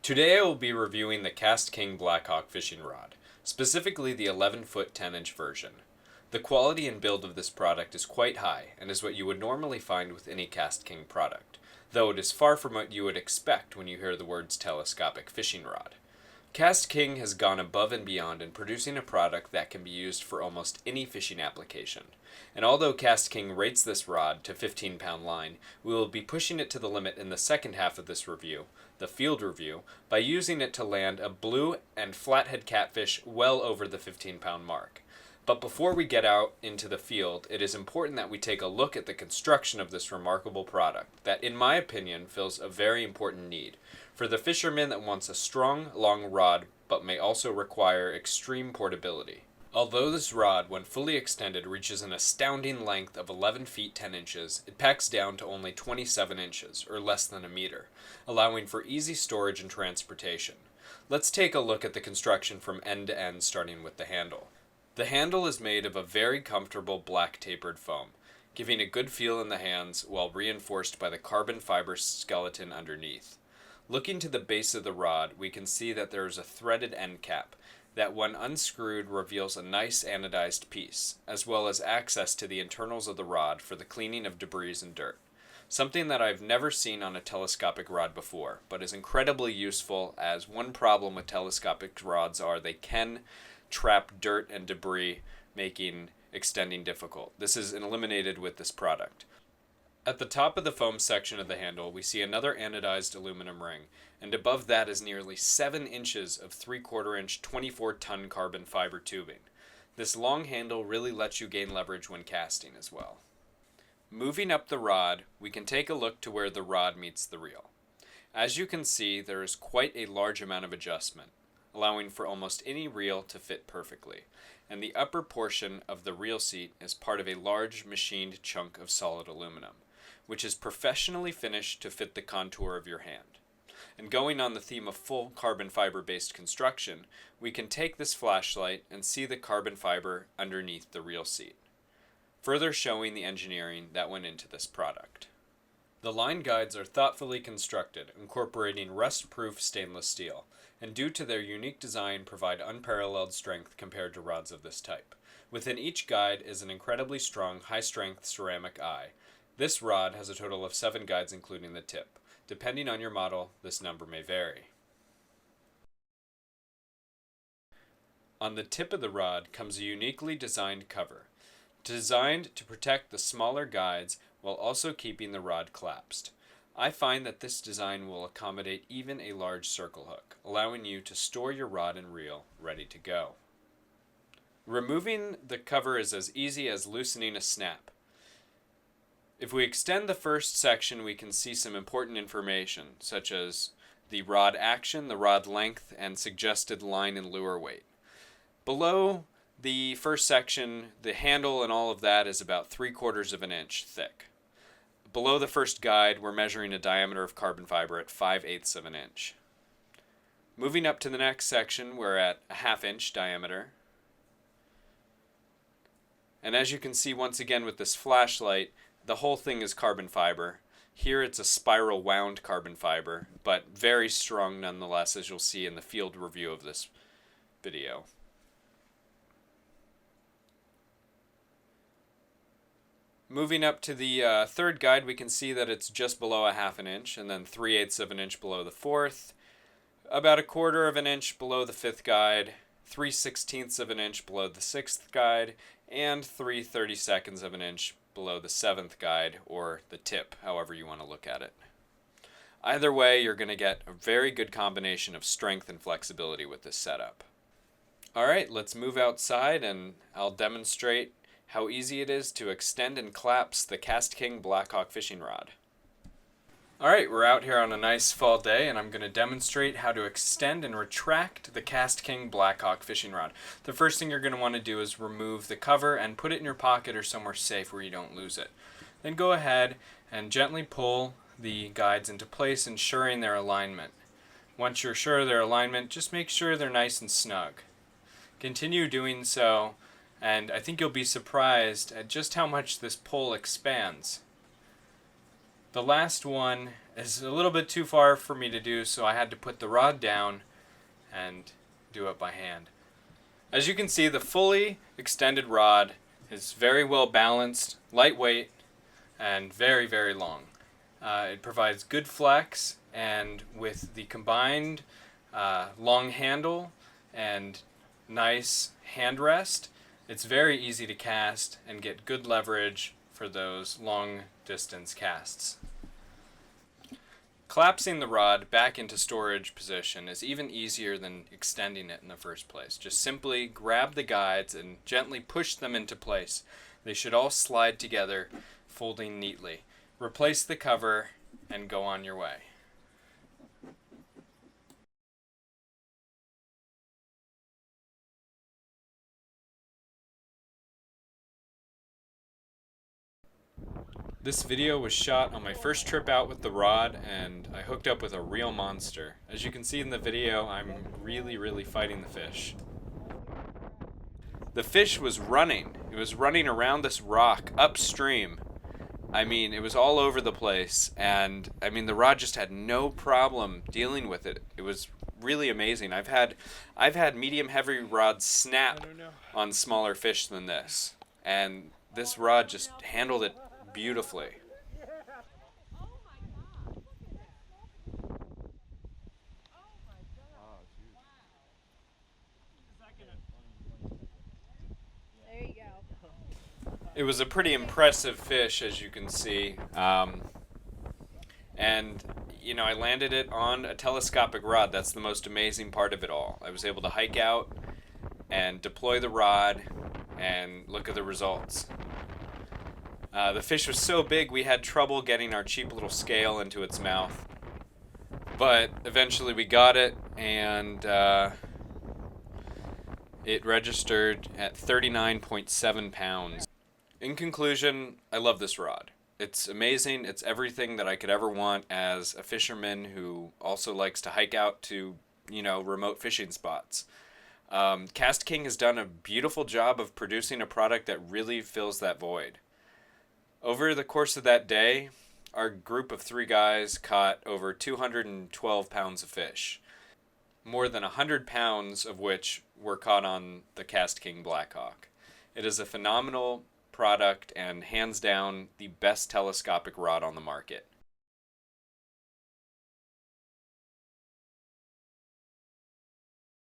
Today I will be reviewing the KastKing BlackHawk fishing rod, specifically the 11-foot 10-inch version. The quality and build of this product is quite high and is what you would normally find with any KastKing product, though it is far from what you would expect when you hear the words telescopic fishing rod. KastKing has gone above and beyond in producing a product that can be used for almost any fishing application. And although KastKing rates this rod to 15-pound line, we will be pushing it to the limit in the second half of this review, the field review, by using it to land a blue and flathead catfish well over the 15-pound mark. But before we get out into the field, it is important that we take a look at the construction of this remarkable product that, in my opinion, fills a very important need for the fisherman that wants a strong, long rod but may also require extreme portability. Although this rod, when fully extended, reaches an astounding length of 11 feet 10 inches, it packs down to only 27 inches, or less than a meter, allowing for easy storage and transportation. Let's take a look at the construction from end to end, starting with the handle. The handle is made of a very comfortable black tapered foam, giving a good feel in the hands while reinforced by the carbon fiber skeleton underneath. Looking to the base of the rod, we can see that there is a threaded end cap that, when unscrewed, reveals a nice anodized piece, as well as access to the internals of the rod for the cleaning of debris and dirt. Something that I've never seen on a telescopic rod before, but is incredibly useful, as one problem with telescopic rods are they can trap dirt and debris, making extending difficult. This is eliminated with this product. At the top of the foam section of the handle, we see another anodized aluminum ring, and above that is nearly 7 inches of 3/4 inch 24-ton carbon fiber tubing. This long handle really lets you gain leverage when casting as well. Moving up the rod, we can take a look to where the rod meets the reel. As you can see, there is quite a large amount of adjustment, allowing for almost any reel to fit perfectly, and the upper portion of the reel seat is part of a large machined chunk of solid aluminum, which is professionally finished to fit the contour of your hand. And going on the theme of full carbon fiber based construction, we can take this flashlight and see the carbon fiber underneath the reel seat, further showing the engineering that went into this product. The line guides are thoughtfully constructed, incorporating rust-proof stainless steel, and due to their unique design provide unparalleled strength compared to rods of this type. Within each guide is an incredibly strong, high-strength ceramic eye. This rod has a total of 7 guides including the tip. Depending on your model, this number may vary. On the tip of the rod comes a uniquely designed cover, designed to protect the smaller guides while also keeping the rod collapsed. I find that this design will accommodate even a large circle hook, allowing you to store your rod and reel ready to go. Removing the cover is as easy as loosening a snap. If we extend the first section, we can see some important information, such as the rod action, the rod length, and suggested line and lure weight. Below the first section, the handle and all of that is about 3/4 of an inch thick. Below the first guide, we're measuring a diameter of carbon fiber at 5/8 of an inch. Moving up to the next section, we're at a 1/2 inch diameter. And as you can see once again with this flashlight, the whole thing is carbon fiber. Here it's a spiral wound carbon fiber, but very strong nonetheless, as you'll see in the field review of this video. Moving up to the third guide, we can see that it's just below a 1/2 inch, and then 3/8 of an inch below the fourth, about 1/4 of an inch below the fifth guide, 3/16 of an inch below the sixth guide, and 3/32 of an inch below the seventh guide, or the tip, however you want to look at it. Either way, you're going to get a very good combination of strength and flexibility with this setup. Alright, let's move outside and I'll demonstrate how easy it is to extend and collapse the KastKing BlackHawk fishing rod. Alright, we're out here on a nice fall day and I'm going to demonstrate how to extend and retract the KastKing BlackHawk fishing rod. The first thing you're going to want to do is remove the cover and put it in your pocket or somewhere safe where you don't lose it. Then go ahead and gently pull the guides into place, ensuring their alignment. Once you're sure of their alignment, just make sure they're nice and snug. Continue doing so, and I think you'll be surprised at just how much this pull expands. The last one is a little bit too far for me to do, so I had to put the rod down and do it by hand. As you can see, the fully extended rod is very well balanced, lightweight, and very, very long. It provides good flex, and with the combined long handle and nice hand rest, it's very easy to cast and get good leverage for those long distance casts. Collapsing the rod back into storage position is even easier than extending it in the first place. Just simply grab the guides and gently push them into place. They should all slide together, folding neatly. Replace the cover and go on your way. This video was shot on my first trip out with the rod, and I hooked up with a real monster. As you can see in the video, I'm really fighting the fish. The fish was running. It was running around this rock upstream. I mean, it was all over the place, and I mean, the rod just had no problem dealing with it. It was really amazing. I've had medium heavy rods snap on smaller fish than this, and this rod just handled it beautifully. There you go. It was a pretty impressive fish, as you can see. And, you know, I landed it on a telescopic rod. That's the most amazing part of it all. I was able to hike out and deploy the rod and look at the results. The fish was so big we had trouble getting our cheap little scale into its mouth. But eventually we got it, and it registered at 39.7 pounds. In conclusion, I love this rod. It's amazing. It's everything that I could ever want as a fisherman who also likes to hike out to, you know, remote fishing spots. KastKing has done a beautiful job of producing a product that really fills that void. Over the course of that day, our group of 3 guys caught over 212 pounds of fish. More than 100 pounds of which were caught on the KastKing BlackHawk. It is a phenomenal product and hands down the best telescopic rod on the market.